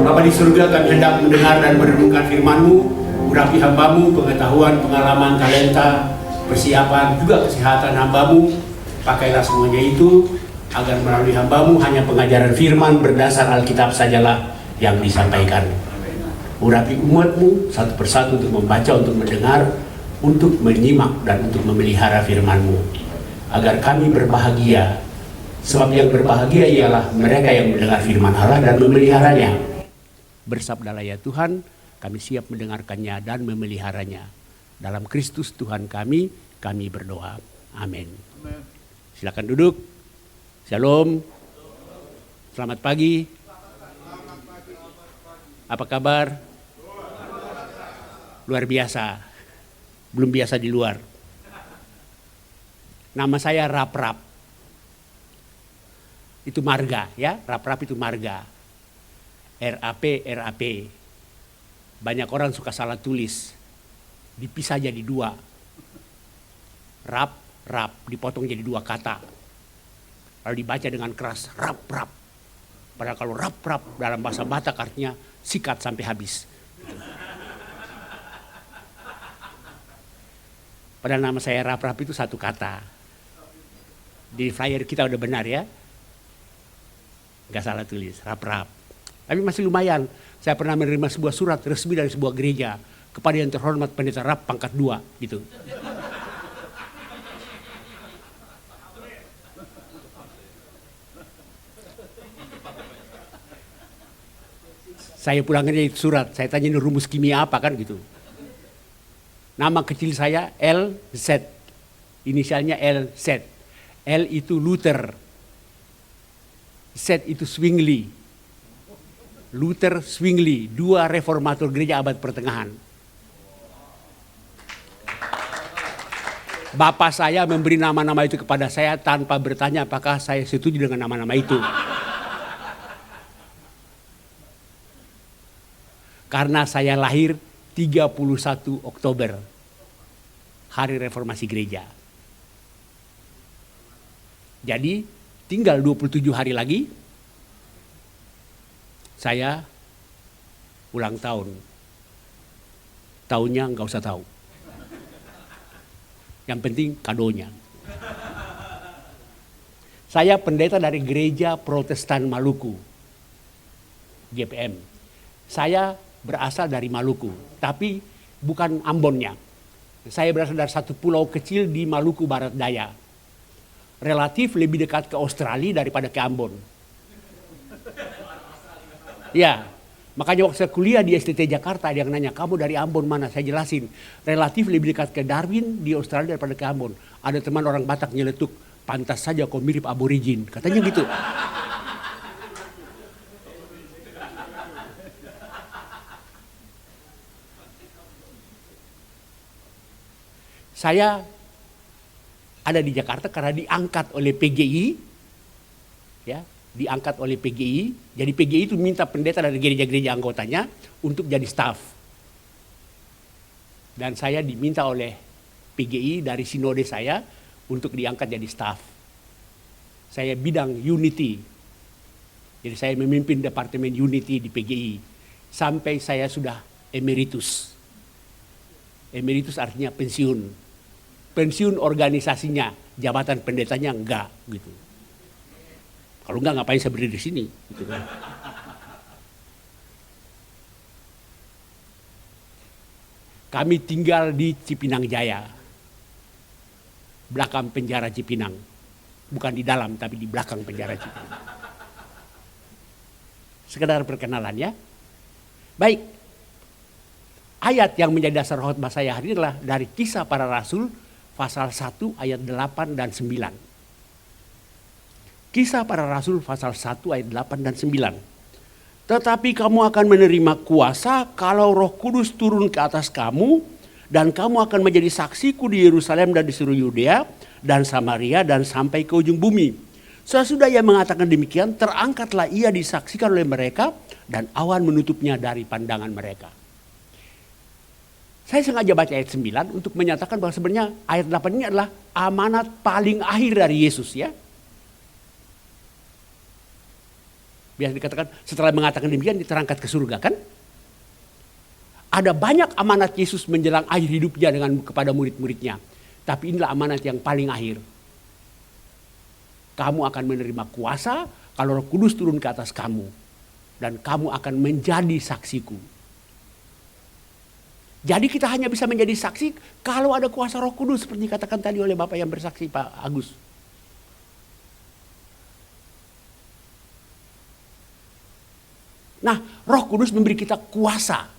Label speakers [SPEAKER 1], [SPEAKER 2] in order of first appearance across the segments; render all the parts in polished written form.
[SPEAKER 1] Bapa di surga, kami hendak mendengar dan merenungkan firman-Mu. Urapi hamba-Mu, pengetahuan, pengalaman, talenta, persiapan, juga kesehatan hamba-Mu. Pakailah semuanya itu, agar melalui hamba-Mu hanya pengajaran firman berdasar Alkitab sajalah yang disampaikan. Urapi umat-Mu satu persatu untuk membaca, untuk mendengar, untuk menyimak, dan untuk memelihara firman-Mu. Agar kami berbahagia, sebab yang berbahagia ialah mereka yang mendengar firman Allah dan memeliharanya. Bersabdalah ya Tuhan, kami siap mendengarkannya dan memeliharanya. Dalam Kristus Tuhan kami berdoa. Amin. Silakan duduk. Shalom. Selamat pagi. Apa kabar? Luar biasa. Belum biasa di luar. Nama saya Rap-Rap. Itu marga ya, Rap-Rap itu marga. RAP. Banyak orang suka salah tulis. Dipisah jadi dua. Rap, dipotong jadi dua kata. Lalu dibaca dengan keras, Rap-Rap. Padahal kalau Rap-Rap dalam bahasa Batak artinya sikat sampai habis. Padahal nama saya Rap-Rap itu satu kata. Di flyer kita udah benar ya. Gak salah tulis, Rap-Rap. Tapi masih lumayan. Saya pernah menerima sebuah surat resmi dari sebuah gereja kepada yang terhormat pendeta Rap pangkat 2 gitu. Saya pulangkan itu surat, saya tanya ini rumus kimia apa kan gitu. Nama kecil saya LZ, inisialnya LZ. L itu Luther, Z itu Zwingli. Luther, Zwingli, dua reformator gereja abad pertengahan. Bapak saya memberi nama-nama itu kepada saya tanpa bertanya apakah saya setuju dengan nama-nama itu. Karena saya lahir 31 Oktober, hari reformasi gereja. Jadi tinggal 27 hari lagi, saya ulang tahun. Tahunnya nggak usah tahu. Yang penting kadonya. Saya pendeta dari Gereja Protestan Maluku, GPM. Saya berasal dari Maluku, tapi bukan Ambonnya. Saya berasal dari satu pulau kecil di Maluku Barat Daya. Relatif lebih dekat ke Australia daripada ke Ambon. Ya, makanya waktu saya kuliah di STT Jakarta ada yang nanya, kamu dari Ambon mana? Saya jelasin, relatif lebih dekat ke Darwin di Australia daripada ke Ambon. Ada teman orang Batak nyeletuk, pantas saja kau mirip aborigin, katanya gitu. Saya ada di Jakarta karena diangkat oleh PGI, ya, diangkat oleh PGI. Jadi PGI itu minta pendeta dari gereja-gereja anggotanya untuk jadi staf. Dan saya diminta oleh PGI dari sinode saya untuk diangkat jadi staf. Saya bidang Unity. Jadi saya memimpin departemen Unity di PGI sampai saya sudah emeritus. Emeritus artinya pensiun. Pensiun organisasinya, jabatan pendetanya enggak gitu. Kalau enggak ngapain saya berdiri di sini gitu kan. Kami tinggal di Cipinang Jaya. Belakang penjara Cipinang. Bukan di dalam tapi di belakang penjara Cipinang. Sekedar perkenalan ya. Baik. Ayat yang menjadi dasar khotbah saya hari ini adalah dari Kisah Para Rasul pasal 1 ayat 8 dan 9. Kisah Para Rasul pasal 1 ayat 8 dan 9. Tetapi kamu akan menerima kuasa kalau Roh Kudus turun ke atas kamu, dan kamu akan menjadi saksiku di Yerusalem dan di seluruh Yudea dan Samaria dan sampai ke ujung bumi. Sesudah ia mengatakan demikian, terangkatlah ia disaksikan oleh mereka dan awan menutupnya dari pandangan mereka. Saya sengaja baca ayat 9 untuk menyatakan bahwa sebenarnya ayat 8 ini adalah amanat paling akhir dari Yesus ya. Biasa dikatakan setelah mengatakan demikian diterangkat ke surga kan? Ada banyak amanat Yesus menjelang akhir hidupnya kepada murid-muridnya. Tapi inilah amanat yang paling akhir. Kamu akan menerima kuasa kalau Roh Kudus turun ke atas kamu. Dan kamu akan menjadi saksiku. Jadi kita hanya bisa menjadi saksi kalau ada kuasa Roh Kudus. Seperti dikatakan tadi oleh Bapak yang bersaksi, Pak Agus. Nah, Roh Kudus memberi kita kuasa.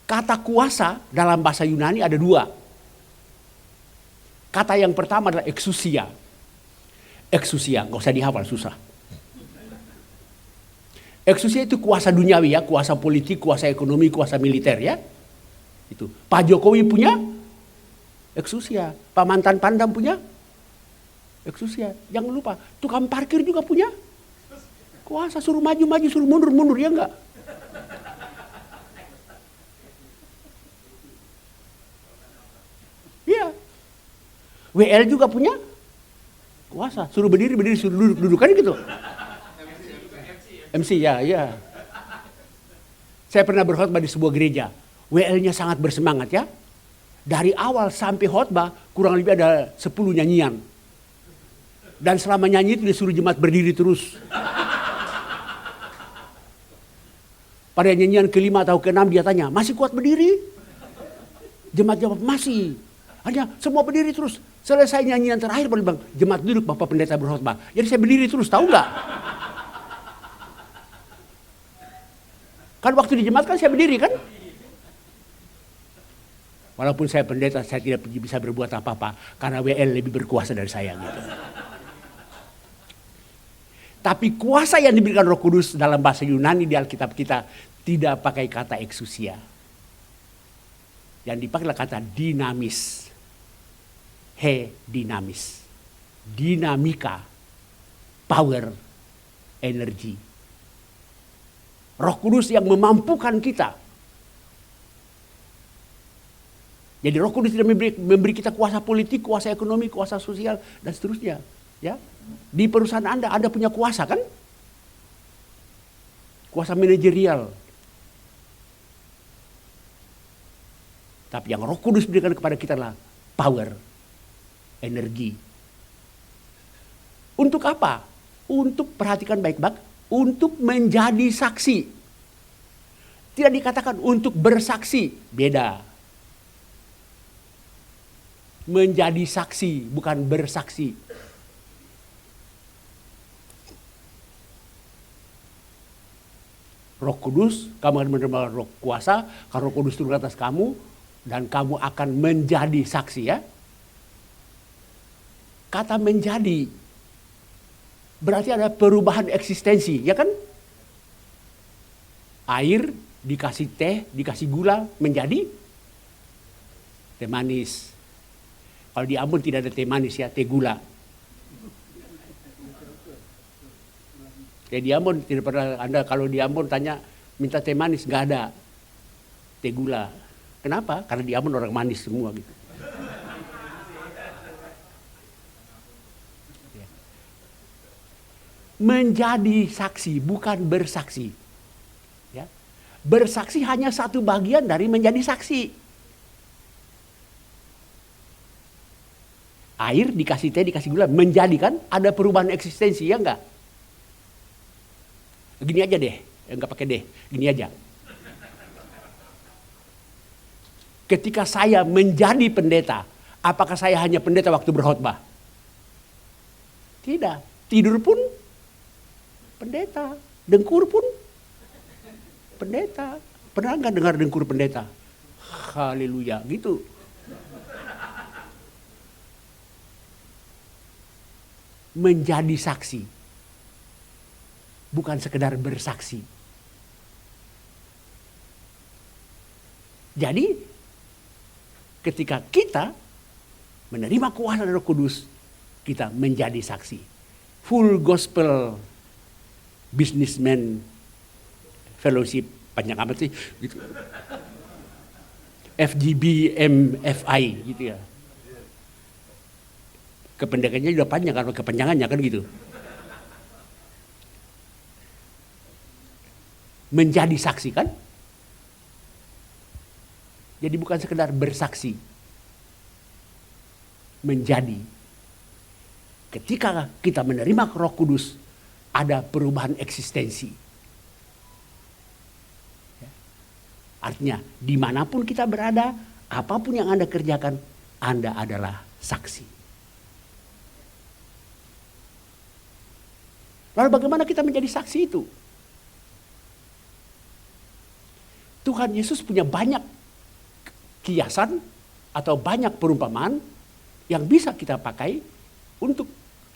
[SPEAKER 1] Kata kuasa dalam bahasa Yunani ada dua. Kata yang pertama adalah exousia. Exousia, nggak usah dihafal, susah. Exousia itu kuasa duniawi ya, kuasa politik, kuasa ekonomi, kuasa militer ya. Itu. Pak Jokowi punya exousia, Pak mantan Pandam punya exousia. Jangan lupa, tukang parkir juga punya kuasa, suruh maju-maju, suruh mundur-mundur ya enggak? Iya. WL juga punya kuasa, suruh berdiri, suruh duduk kan gitu. MC ya, ya. Saya pernah berkhotbah di sebuah gereja. WL-nya sangat bersemangat ya. Dari awal sampai khotbah kurang lebih ada 10 nyanyian. Dan selama nyanyi itu disuruh jemaat berdiri terus. Pada nyanyian ke-5 atau ke-6 dia tanya, masih kuat berdiri? Jemaat jawab, masih. Hanya semua berdiri terus. Selesai nyanyian terakhir baru bilang, jemaat duduk Bapak Pendeta berkhotbah. Jadi saya berdiri terus, tahu nggak? Kan waktu di jemaat kan saya berdiri kan? Walaupun saya pendeta, saya tidak bisa berbuat apa-apa. Karena WL lebih berkuasa dari saya gitu. Tapi kuasa yang diberikan Roh Kudus dalam bahasa Yunani di Alkitab kita tidak pakai kata exousia. Yang dipakailah kata dinamis. Dinamis. Dinamika. Power. Energi. Roh Kudus yang memampukan kita. Jadi Roh Kudus tidak memberi kita kuasa politik, kuasa ekonomi, kuasa sosial, dan seterusnya. Ya, di perusahaan Anda punya kuasa kan? Kuasa manajerial. Tapi yang Roh Kudus berikan kepada kita adalah power, energi. Untuk apa? Untuk perhatikan baik-baik, untuk menjadi saksi. Tidak dikatakan untuk bersaksi, beda. Menjadi saksi, bukan bersaksi. Roh Kudus, kamu akan menerima roh kuasa, kalau Roh Kudus turun ke atas kamu, dan kamu akan menjadi saksi ya. Kata menjadi, berarti ada perubahan eksistensi, ya kan? Air, dikasih teh, dikasih gula, menjadi teh manis. Kalau di Ambon tidak ada teh manis ya, teh gula. Di Ambon tidak pernah Anda kalau di Ambon tanya minta teh manis, nggak ada, teh gula. Kenapa? Karena di Ambon orang manis semua gitu. Menjadi saksi bukan bersaksi. Ya. Bersaksi hanya satu bagian dari menjadi saksi. Air dikasih teh dikasih gula menjadi kan ada perubahan eksistensi ya enggak? Gini aja deh, enggak pakai deh, gini aja. Ketika saya menjadi pendeta, apakah saya hanya pendeta waktu berkhotbah? Tidak, tidur pun pendeta, dengkur pun pendeta. Pernah nggak dengar dengkur pendeta? Haleluya, gitu. Menjadi saksi, bukan sekedar bersaksi. Jadi, ketika kita menerima kuasa dari Roh Kudus, kita menjadi saksi. Full Gospel Businessman Fellowship, panjang amat sih gitu. FGB MFI gitu ya. Kependekannya udah panjang karena kepanjangannya kan gitu. menjadi saksi kan? Jadi bukan sekedar bersaksi, menjadi. Ketika kita menerima Roh Kudus, ada perubahan eksistensi. Artinya, dimanapun kita berada, apapun yang Anda kerjakan, Anda adalah saksi. Lalu bagaimana kita menjadi saksi itu? Tuhan Yesus punya banyak kiasan atau banyak perumpamaan yang bisa kita pakai untuk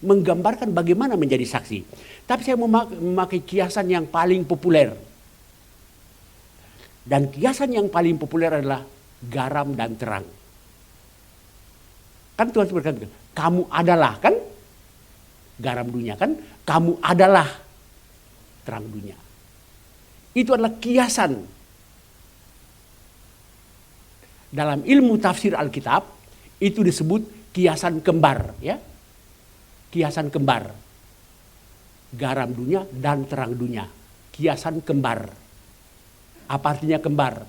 [SPEAKER 1] menggambarkan bagaimana menjadi saksi. Tapi saya memakai kiasan yang paling populer. Dan kiasan yang paling populer adalah garam dan terang. Kan Tuhan berkata, kamu adalah kan garam dunia kan, kamu adalah terang dunia. Itu adalah kiasan. Dalam ilmu tafsir Alkitab itu disebut kiasan kembar, ya. Kiasan kembar. Garam dunia dan terang dunia. Kiasan kembar. Apa artinya kembar?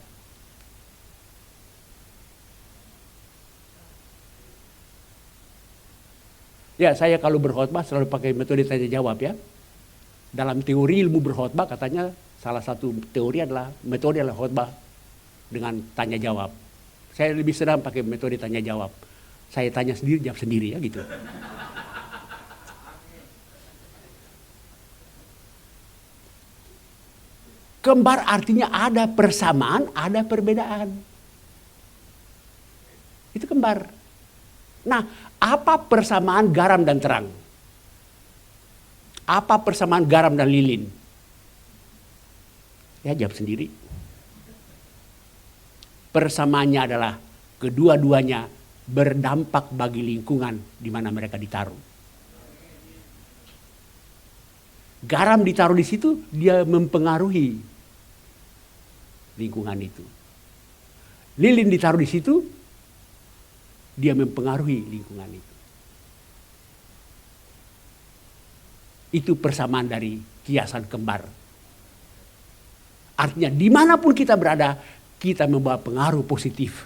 [SPEAKER 1] Ya, saya kalau berkhotbah selalu pakai metode tanya jawab, ya. Dalam teori ilmu berkhotbah katanya salah satu teori adalah metode adalah khotbah dengan tanya jawab. Saya lebih senang pakai metode tanya jawab. Saya tanya sendiri, jawab sendiri, ya gitu. Kembar artinya ada persamaan, ada perbedaan. Itu kembar. Nah, apa persamaan garam dan terang? Apa persamaan garam dan lilin? Ya, jawab sendiri. Persamaannya adalah kedua-duanya berdampak bagi lingkungan di mana mereka ditaruh. Garam ditaruh di situ, dia mempengaruhi lingkungan itu. Lilin ditaruh di situ, dia mempengaruhi lingkungan itu. Itu persamaan dari kiasan kembar. Artinya dimanapun kita berada, kita membawa pengaruh positif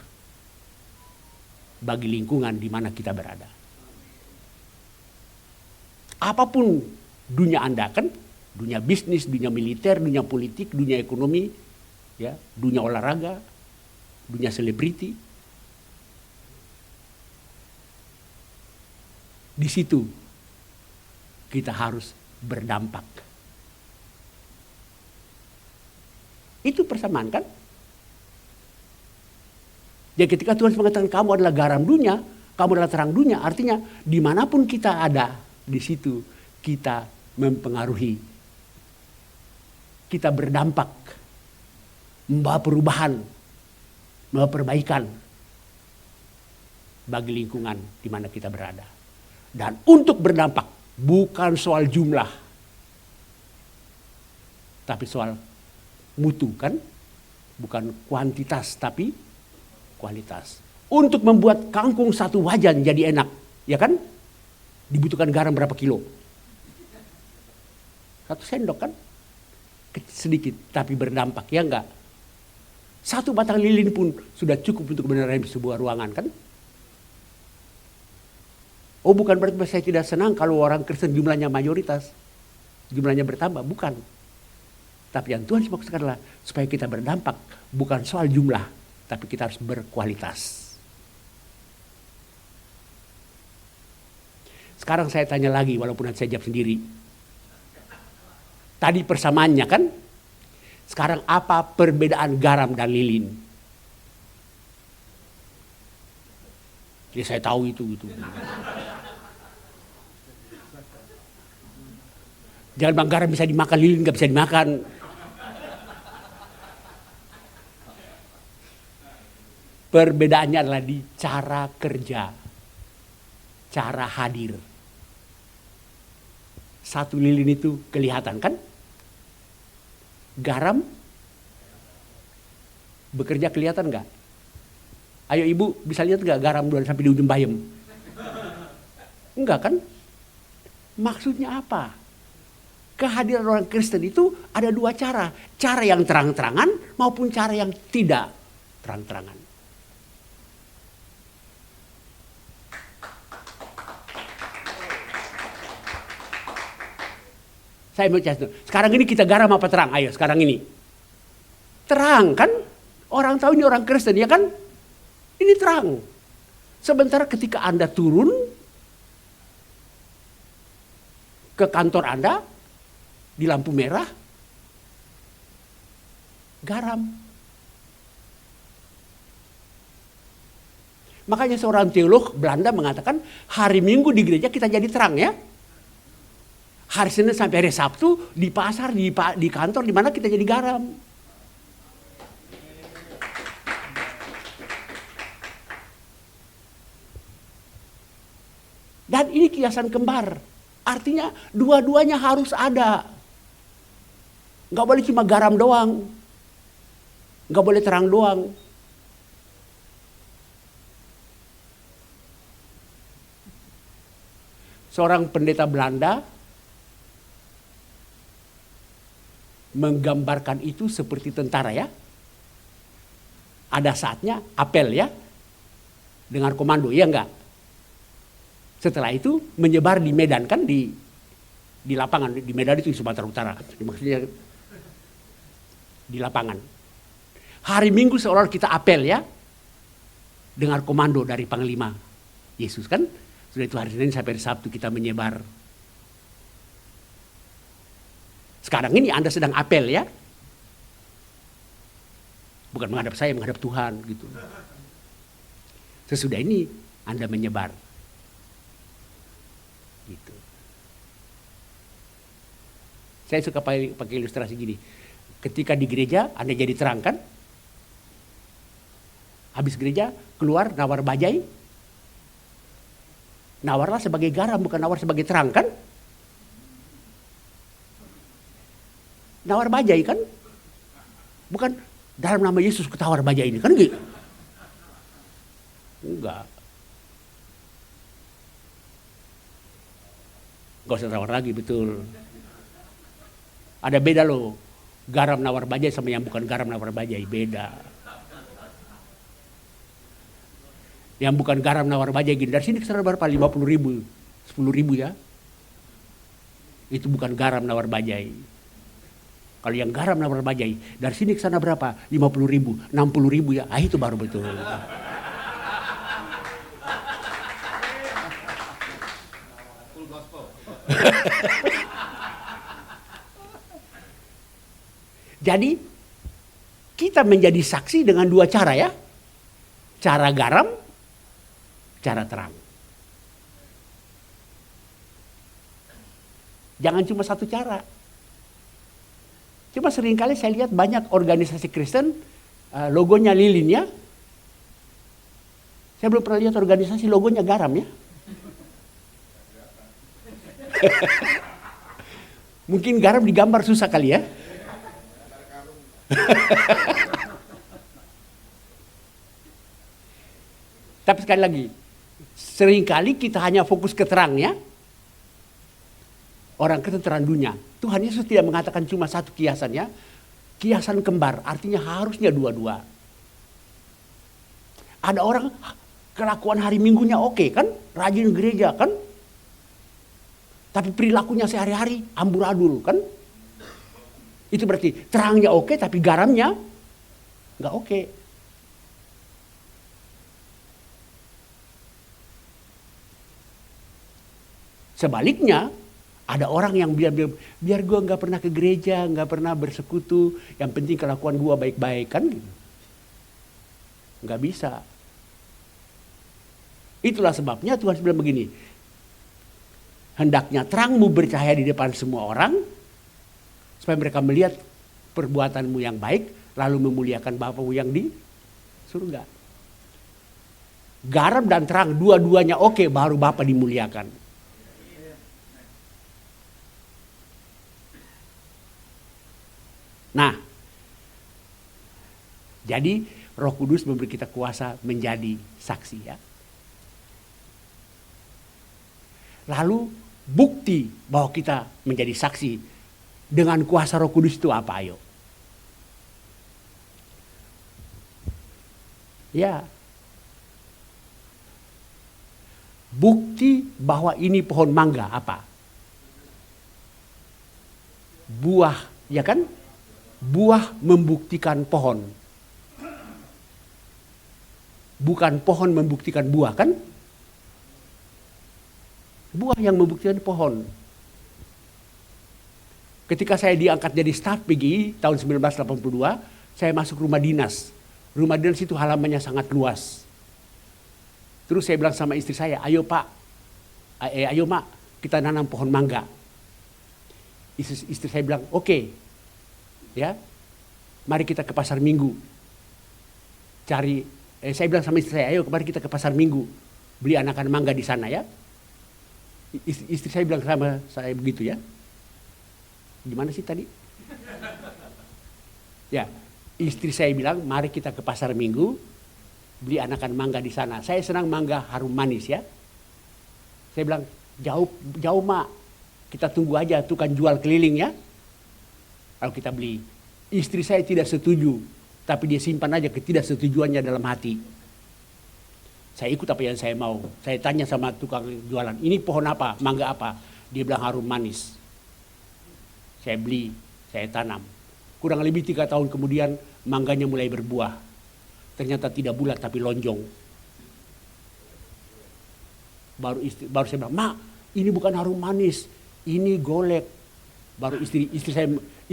[SPEAKER 1] bagi lingkungan di mana kita berada. Apapun dunia Anda kan, dunia bisnis, dunia militer, dunia politik, dunia ekonomi, ya, dunia olahraga, dunia selebriti. Di situ kita harus berdampak. Itu persamaan kan? Jadi ketika Tuhan mengatakan kamu adalah garam dunia, kamu adalah terang dunia, artinya dimanapun kita ada, di situ kita mempengaruhi. Kita berdampak, membawa perubahan, membawa perbaikan bagi lingkungan di mana kita berada. Dan untuk berdampak bukan soal jumlah, tapi soal mutu kan, bukan kuantitas tapi kualitas. Untuk membuat kangkung satu wajan jadi enak, ya kan? Dibutuhkan garam berapa kilo? 1 sendok kan? Sedikit tapi berdampak, ya enggak? 1 batang lilin pun sudah cukup untuk menerangi sebuah ruangan kan? Oh, bukan berarti saya tidak senang kalau orang Kristen jumlahnya mayoritas, jumlahnya bertambah, bukan. Tapi yang Tuhan maksudkan adalah supaya kita berdampak, bukan soal jumlah, tapi kita harus berkualitas. Sekarang saya tanya lagi, walaupun nanti saya jawab sendiri. Tadi persamaannya kan? Sekarang apa perbedaan garam dan lilin? Ya saya tahu itu. Jangan bang, garam bisa dimakan, lilin nggak bisa dimakan. Perbedaannya adalah di cara kerja, cara hadir. 1 lilin itu kelihatan kan? Garam bekerja kelihatan nggak? Ayo ibu bisa lihat nggak garam sampai di ujung bayam? Enggak kan? Maksudnya apa? kehadiran orang Kristen itu ada dua cara. Cara yang terang-terangan maupun cara yang tidak terang-terangan. Saya mau cerita. Sekarang ini kita garam apa terang? Ayo sekarang ini. Terang kan? Orang tahu ini orang Kristen ya kan? Ini terang. Sementara ketika Anda turun ke kantor Anda di lampu merah, garam. Makanya seorang teolog Belanda mengatakan hari Minggu di gereja kita jadi terang ya. Hari Senin sampai hari Sabtu di pasar, di kantor, di mana kita jadi garam. Dan ini kiasan kembar. Artinya dua-duanya harus ada. Gak boleh cuma garam doang. Gak boleh terang doang. Seorang pendeta Belanda menggambarkan itu seperti tentara ya. Ada saatnya apel ya. Dengar komando, ya enggak? Setelah itu menyebar di Medan kan di lapangan. Di Medan itu di Sumatera Utara. Maksudnya di lapangan. Hari Minggu seolah kita apel ya. Dengar komando dari Panglima Yesus kan. Sudah itu hari Senin sampai hari Sabtu kita menyebar. Sekarang ini Anda sedang apel ya. Bukan menghadap saya, menghadap Tuhan gitu. Sesudah ini Anda menyebar. Gitu. Saya suka pakai ilustrasi gini. Ketika di gereja Anda jadi terang kan? Habis gereja keluar nawar bajai. Nawarlah sebagai garam, bukan nawar sebagai terang kan? Nawar bajai kan? Bukan dalam nama Yesus ketawar bajai ini kan gitu? Enggak. Gak usah nawar lagi, betul. Ada beda loh. Garam nawar bajai sama yang bukan garam nawar bajai, beda. Yang bukan garam nawar bajai gini, dari sini ke sana berapa? 50.000, 10.000 ya. Itu bukan garam nawar bajai. Kalau yang garam nawar bajai, dari sini ke sana berapa? 50.000, 60.000 ya. Ah itu baru betul. Jadi kita menjadi saksi dengan dua cara ya. Cara garam, cara terang. Jangan cuma satu cara. Cuma seringkali saya lihat banyak organisasi Kristen logonya lilin ya. Saya belum pernah lihat organisasi logonya garam ya. Mungkin garam digambar susah kali ya. Tapi sekali lagi, seringkali kita hanya fokus ke terangnya. Orang ketenteran dunia. Tuhan Yesus tidak mengatakan cuma satu kiasan ya. Kiasan kembar, artinya harusnya dua-dua. Ada orang kelakuan hari Minggunya oke kan, rajin gereja kan. Tapi perilakunya sehari-hari amburadul kan. Itu berarti terangnya oke tapi garamnya nggak oke. Sebaliknya, ada orang yang biar gue nggak pernah ke gereja, nggak pernah bersekutu, yang penting kelakuan gue baik-baik kan gitu. Nggak bisa. Itulah sebabnya Tuhan bilang begini, hendaknya terangmu bercahaya di depan semua orang, supaya mereka melihat perbuatanmu yang baik, lalu memuliakan Bapamu yang di surga. Garam dan terang dua-duanya oke, baru Bapa dimuliakan. Nah, jadi Roh Kudus memberi kita kuasa menjadi saksi ya. Lalu bukti bahwa kita menjadi saksi dengan kuasa Roh Kudus itu apa, ayo? Ya. Bukti bahwa ini pohon mangga apa? Buah, ya kan? Buah membuktikan pohon. Bukan pohon membuktikan buah, kan? Buah yang membuktikan pohon. Ketika saya diangkat jadi staf PGI tahun 1982, saya masuk rumah dinas. Rumah dinas itu halamannya sangat luas. Terus saya bilang sama istri saya, ayo Pak, ayo Mak, kita nanam pohon mangga. Istri saya bilang, oke, ya, mari kita ke pasar Minggu. Saya bilang sama istri saya, ayo mari kita ke pasar Minggu, beli anakan mangga di sana ya. Istri saya bilang sama saya begitu ya. Gimana sih tadi? Ya, istri saya bilang, mari kita ke pasar Minggu, beli anakan mangga di sana. Saya senang mangga harum manis ya. Saya bilang, jauh Mak, kita tunggu aja tukang jual keliling ya. Kalau kita beli. Istri saya tidak setuju, tapi dia simpan aja ketidaksetujuannya dalam hati. Saya ikut apa yang saya mau. Saya tanya sama tukang jualan, ini pohon apa, mangga apa? Dia bilang harum manis. Saya beli, saya tanam. Kurang lebih 3 tahun kemudian mangganya mulai berbuah. Ternyata tidak bulat tapi lonjong. Baru saya bilang, Mak, ini bukan harum manis, ini golek. Baru istri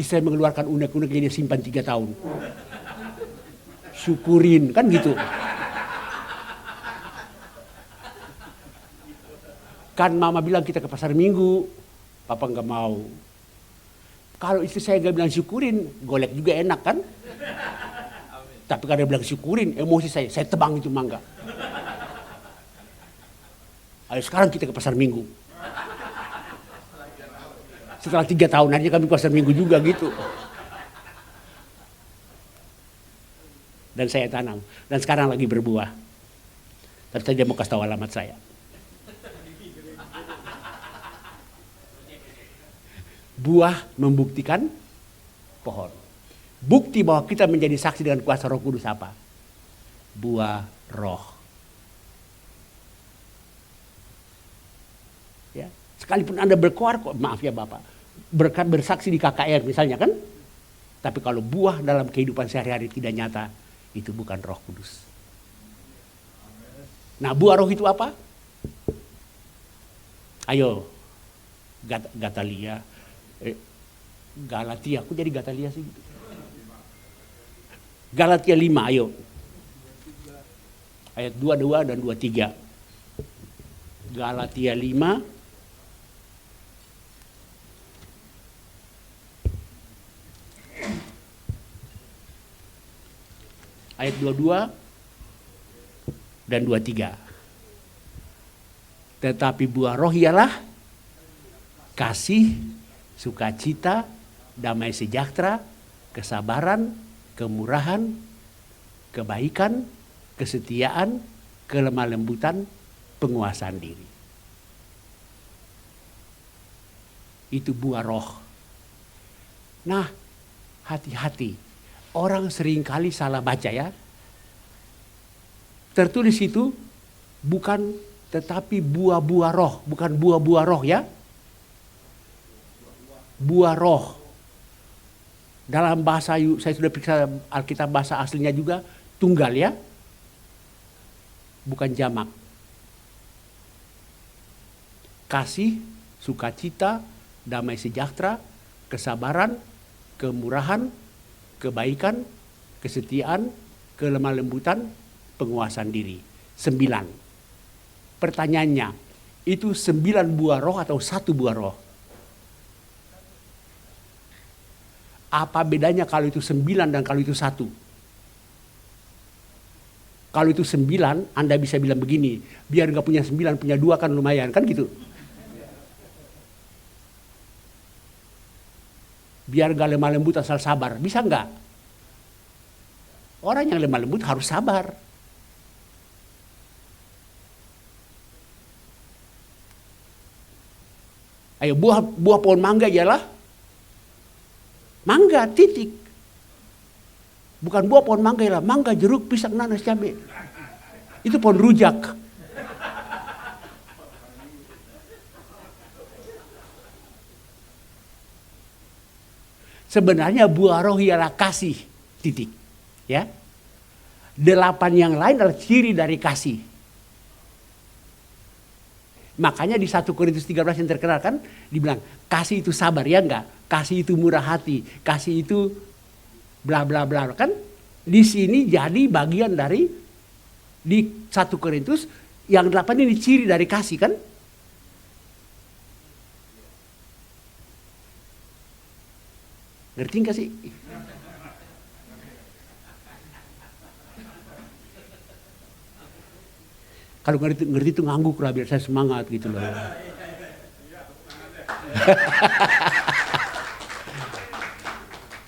[SPEAKER 1] saya mengeluarkan unek-unek yang dia simpan 3 tahun. Syukurin, kan gitu. Kan Mama bilang kita ke pasar Minggu, Papa nggak mau. Kalau istri saya nggak bilang syukurin, golek juga enak kan? Tapi karena dia bilang syukurin, emosi saya tebang itu mangga. Ayo sekarang kita ke pasar Minggu. Setelah 3 tahun aja kami ke pasar Minggu juga gitu. Dan saya tanam. Dan sekarang lagi berbuah. Tapi saya mau kasih tahu alamat saya. Buah membuktikan pohon. Bukti bahwa kita menjadi saksi dengan kuasa Roh Kudus apa? Buah roh. Ya, sekalipun Anda berkoar, maaf ya Bapak, bersaksi di KKR misalnya kan? Tapi kalau buah dalam kehidupan sehari-hari tidak nyata, itu bukan Roh Kudus. Nah, buah roh itu apa? Ayo, Galatia, aku jadi Gatalia sih gitu. Galatia 5, ayo. Ayat 22 dan 23. Galatia 5. Ayat 22 dan 23. Tetapi buah roh ialah kasih, sukacita, damai sejahtera, kesabaran, kemurahan, kebaikan, kesetiaan, kelemah lembutan, penguasaan diri. Itu buah roh. Nah, hati-hati. Orang seringkali salah baca ya. Tertulis itu bukan tetapi buah-buah roh, bukan buah-buah roh ya. Buah roh. Dalam bahasa, saya sudah periksa Alkitab bahasa aslinya juga, tunggal ya. Bukan jamak. Kasih, sukacita, damai sejahtera, kesabaran, kemurahan, kebaikan, kesetiaan, kelemah lembutan, penguasaan diri. 9. Pertanyaannya, itu 9 buah roh atau 1 buah roh? Apa bedanya kalau itu 9 dan kalau itu 1? Kalau itu 9, Anda bisa bilang begini, biar nggak punya 9, punya 2 kan lumayan, kan gitu. Biar nggak lemah lembut asal sabar, bisa nggak? Orang yang lemah lembut harus sabar. Ayo, buah pohon mangga ialah Mangga, titik. Bukan buah pohon mangga lah, mangga, jeruk, pisang, nanas, cabai. Itu pohon rujak. Sebenarnya buah roh ialah kasih, titik. Ya. 8 yang lain adalah ciri dari kasih. Makanya di 1 Korintus 13 yang terkenal kan dibilang kasih itu sabar, ya enggak? Kasih itu murah hati, kasih itu bla bla bla kan? Di sini jadi bagian dari di 1 Korintus yang 8 ini ciri dari kasih kan? Ngerti nggak sih? Kalau ngerti itu ngangguk lah biar saya semangat gitu loh.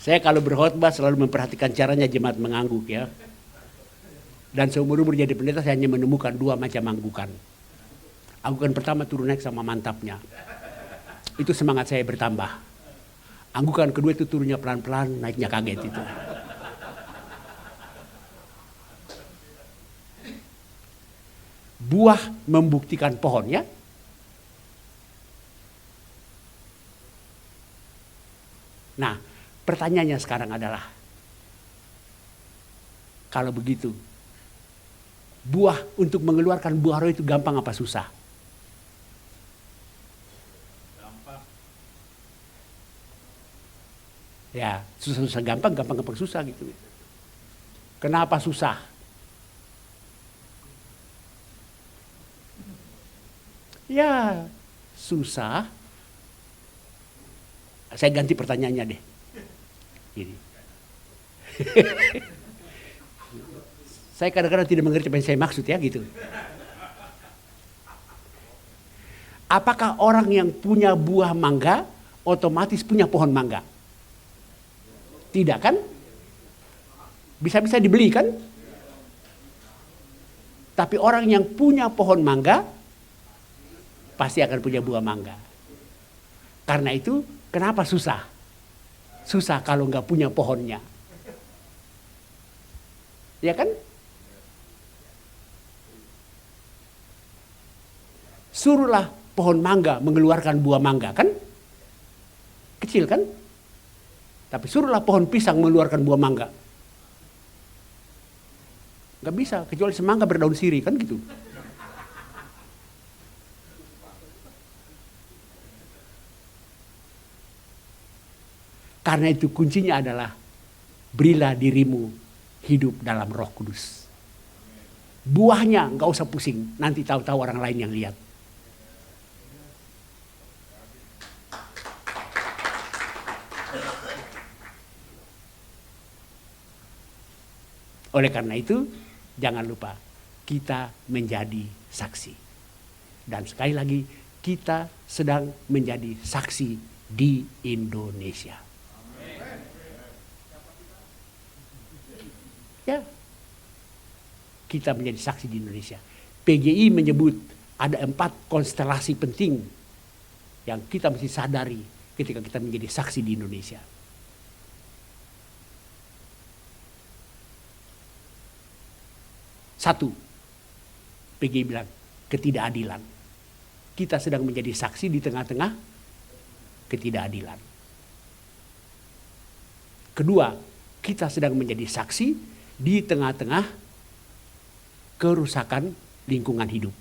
[SPEAKER 1] Saya kalau berkhotbah selalu memperhatikan caranya jemaat mengangguk ya. Dan seumur umur jadi pendeta saya hanya menemukan 2 macam anggukan. Anggukan pertama turun naik sama mantapnya. Itu semangat saya bertambah. Anggukan kedua itu turunnya pelan-pelan, naiknya kaget itu. Buah membuktikan pohon ya. Nah, pertanyaannya sekarang adalah, kalau begitu, buah untuk mengeluarkan buah roh itu gampang apa susah? Ya, susah-susah gampang, gampang-gampang susah gitu. Kenapa susah? Ya, susah. Saya ganti pertanyaannya deh. Gini. Saya kadang-kadang tidak mengerti apa yang saya maksud ya gitu. Apakah orang yang punya buah mangga otomatis punya pohon mangga? Tidak kan? Bisa-bisa dibeli kan? Tapi orang yang punya pohon mangga pasti akan punya buah mangga. Karena itu kenapa susah? Susah kalau nggak punya pohonnya. Ya kan? Suruhlah pohon mangga mengeluarkan buah mangga kan? Kecil kan? Tapi suruhlah pohon pisang mengeluarkan buah mangga. Gak bisa, kecuali semangka berdaun sirih kan gitu. Karena itu kuncinya adalah berilah dirimu hidup dalam Roh Kudus. Buahnya gak usah pusing, nanti tahu-tahu orang lain yang lihat. Oleh karena itu, jangan lupa kita menjadi saksi. Dan sekali lagi, kita sedang menjadi saksi di Indonesia. Ya, kita menjadi saksi di Indonesia. PGI menyebut ada 4 konstelasi penting yang kita mesti sadari ketika kita menjadi saksi di Indonesia. Satu, PGI bilang ketidakadilan. Kita sedang menjadi saksi di tengah-tengah ketidakadilan. Kedua, kita sedang menjadi saksi di tengah-tengah kerusakan lingkungan hidup.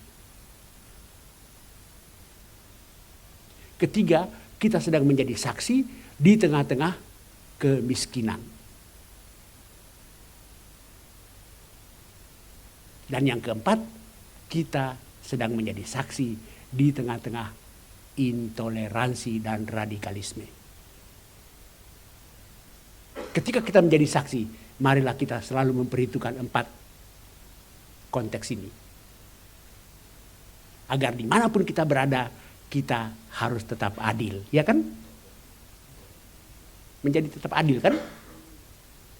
[SPEAKER 1] Ketiga, kita sedang menjadi saksi di tengah-tengah kemiskinan. Dan yang keempat, kita sedang menjadi saksi di tengah-tengah intoleransi dan radikalisme. Ketika kita menjadi saksi, marilah kita selalu memperhitungkan 4 konteks ini. Agar dimanapun kita berada, kita harus tetap adil, ya kan? Menjadi tetap adil kan?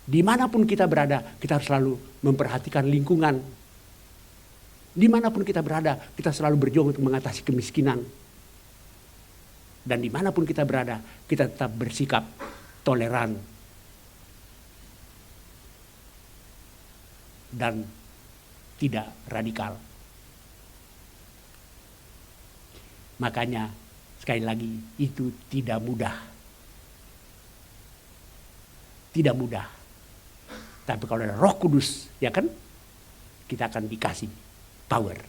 [SPEAKER 1] Dimanapun kita berada, kita harus selalu memperhatikan lingkungan. Dimanapun kita berada, kita selalu berjuang untuk mengatasi kemiskinan. Dan dimanapun kita berada, kita tetap bersikap toleran, dan tidak radikal. Makanya sekali lagi itu tidak mudah. Tidak mudah. Tapi kalau ada Roh Kudus, ya kan, kita akan dikasih power.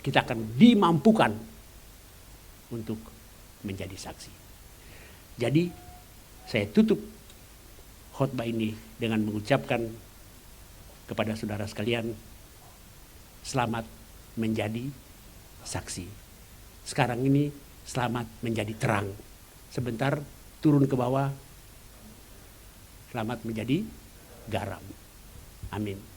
[SPEAKER 1] Kita akan dimampukan untuk menjadi saksi. Jadi saya tutup khotbah ini dengan mengucapkan kepada saudara sekalian, selamat menjadi saksi. Sekarang ini selamat menjadi terang. Sebentar turun ke bawah, selamat menjadi garam. Amin.